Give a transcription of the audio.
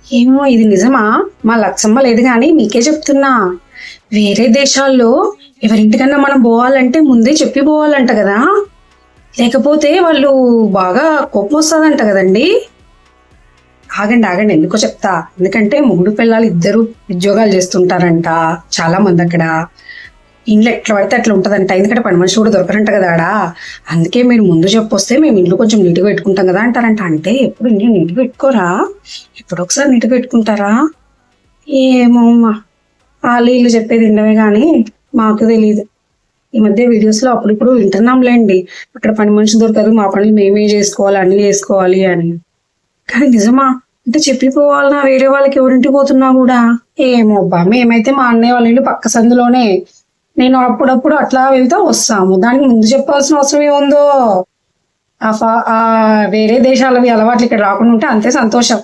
ఏమో ఇది నిజమా? మా లక్ష్మ లేదు కానీ మీకే చెప్తున్నా. వేరే దేశాల్లో ఎవరింటికన్నా మనం పోవాలంటే ముందే చెప్పి పోవాలంట కదా, లేకపోతే వాళ్ళు బాగా కోపం వస్తుందంట కదండి. ఆగండి ఆగండి, ఎందుకో చెప్తా. ఎందుకంటే మొగుడు పిల్లలు ఇద్దరు ఉద్యోగాలు చేస్తుంటారంట చాలా మంది అక్కడ. ఇంట్లో ఎట్లా పడితే అట్లా ఉంటదంట, ఎందుకంటే పని మనిషి కూడా దొరకరంట కదా ఆడ. అందుకే మీరు ముందు చెప్పొస్తే మేము ఇంట్లో కొంచెం నీట్గా పెట్టుకుంటాం కదా అంటారంట. అంటే ఎప్పుడు ఇంట్లో నీట్గా పెట్టుకోరా? ఎప్పుడు ఒకసారి నీట్గా పెట్టుకుంటారా? ఏమో అమ్మా, వాళ్ళు వీళ్ళు చెప్పేది వినడమే కానీ మాకు తెలియదు. ఈ మధ్య వీడియోస్ లో అప్పుడిప్పుడు వింటున్నాంలేండి, అక్కడ పని మనిషి దొరకదు, మా పనులు మేమే చేసుకోవాలి, అన్ని చేసుకోవాలి అని. కానీ నిజమా? అంటే చెప్పిపోవాలన్నా వేరే వాళ్ళకి ఎవరింటికి పోతున్నా కూడా? ఏమో అబ్బా, మేమైతే మా అన్నయ్య వాళ్ళ ఇల్లు పక్క సందులోనే. నేను అప్పుడప్పుడు అట్లా వెళ్తా వస్తాము, దానికి ముందు చెప్పాల్సిన అవసరం ఏముందో. ఆ వేరే దేశాలవి అలవాట్లు ఇక్కడ రాకుండా ఉంటే అంతే సంతోషం.